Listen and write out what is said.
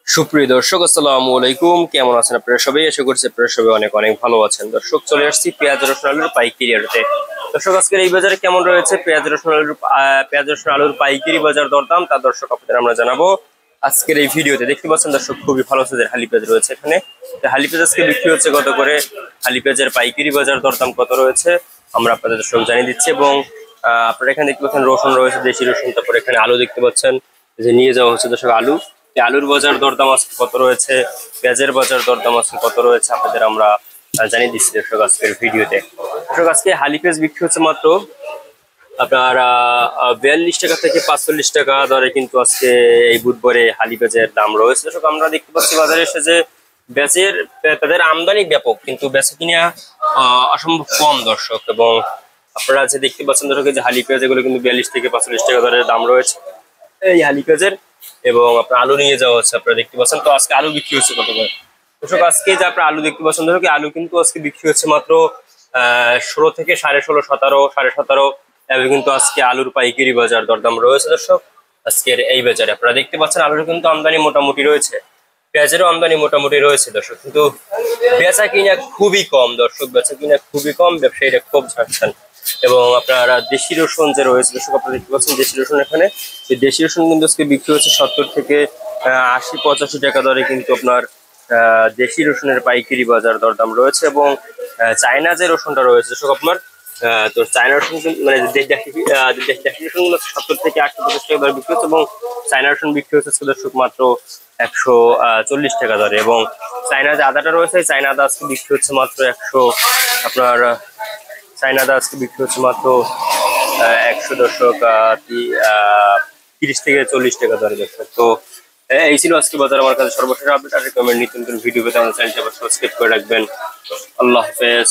সুপ্রিয় দর্শক, আসসালামু আলাইকুম। কেমন আছেন আপনারা সবাই? আশা করছি আপনারা সবাই অনেক অনেক ভালো আছেন। দর্শক, চলে আসছি পেঁয়াজ রসুন আলুর পাইকারি আড়তে। দর্শক, আজকের এই বাজারে কেমন রয়েছে পেঁয়াজ রসুন আলুর পাইকারি বাজার দরদাম, তা দর্শক আপনাদের আমরা জানাবো আজকের এই ভিডিওতে। দেখতে পাচ্ছেন দর্শক, খুবই ভালো সাইজের হালি পেঁয়াজ রয়েছে এখানে। হালি পেঁয়াজ আজকে বিক্রি হচ্ছে কত করে, হালি পেঁয়াজের পাইকারি বাজার দরদাম কত রয়েছে আমরা আপনাদের দর্শক জানিয়ে দিচ্ছি। এবং আপনারা এখানে দেখতে পাচ্ছেন রসুন রয়েছে, দেশি রসুন। তারপরে এখানে আলু দেখতে পাচ্ছেন যে নিয়ে যাওয়া হচ্ছে দর্শক আলু। আলুর বাজার দরদাম আজকে কত রয়েছে, পেঁয়াজের বাজার দরদাম আজকে কত রয়েছে আপনাদের আমরা জানিয়ে দিচ্ছি দর্শক আজকের ভিডিওতে। দর্শক, আজকে হালি পেঁয়াজ বিক্রি হচ্ছে মাত্র আপনার 42 টাকা থেকে 45 টাকা দরে, কিন্তু আজকে এই বুধবারে হালি পেঁয়াজের দাম রয়েছে। দর্শক, আমরা দেখতে পাচ্ছি বাজারে এসে যে পেঁয়াজের আমদানি ব্যাপক, কিন্তু বেচা কিনা অসম্ভব কম দর্শক। এবং আপনারা যে দেখতে পাচ্ছেন দর্শক, যে হালি পেঁয়াজ এগুলো কিন্তু 42 থেকে 45 টাকা দরের দাম রয়েছে এই হালি পেঁয়াজের। এবং আপনার আলু নিয়ে যাওয়া হচ্ছে, আপনারা দেখতে পাচ্ছেন। তো আজকে আলু বিক্রি হচ্ছে কত করে দর্শক? আজকে যে আপনার আলু দেখতে পাচ্ছেন দর্শক, আলু কিন্তু আজকে বিক্রি হচ্ছে মাত্র 16 থেকে 16.5, 17, 17.5 এভাবে কিন্তু আজকে আলুর পাইকারি বাজার দরদাম রয়েছে দর্শক আজকের এই বাজারে। আপনারা দেখতে পাচ্ছেন আলুর কিন্তু আমদানি মোটামুটি রয়েছে, পেঁয়াজেরও আমদানি মোটামুটি রয়েছে দর্শক, কিন্তু বেচা কিনা খুবই কম দর্শক, বেচা কিনা খুবই কম, ব্যবসায়ীরা খুব ছাড়ছেন। এবং আপনারা দেশি রসুন যে রয়েছে দর্শক, আপনারা দেখতে পাচ্ছেন দেশি রসুন এখানে। এই দেশি রসুন কিন্তু আজকে বিক্রি হচ্ছে 70 থেকে 80-85 টাকা দরে, কিন্তু আপনার দেশি রসুনের পাইকারি বাজার দরদাম রয়েছে। এবং চায়না যে রসুনটা রয়েছে দর্শক আপনার, তো চায়না রসুন মানে দেশি রসুনগুলো 70 থেকে 80-85 টাকা দরে বিক্রি হচ্ছে। এবং চায়না রসুন বিক্রি হচ্ছে দর্শক মাত্র 140 টাকা দরে। এবং চায়না যে আদাটা রয়েছে, চায়না আদা আজকে বিক্রি হচ্ছে মাত্র 100, আপনার চায়না আদা আজকে বিক্রি হচ্ছে মাত্র 100 দর্শক 30 থেকে 40 টাকা দরে দর্শক। তো এই ছিল আজকে বাজার আমার কাছে সর্বশেষ আপডেট। আর রিকমেন্ড নিত্য নতুন ভিডিও পেতে আমাদের চ্যানেলটি সাবস্ক্রাইব করে রাখবেন। আল্লাহ হাফেজ।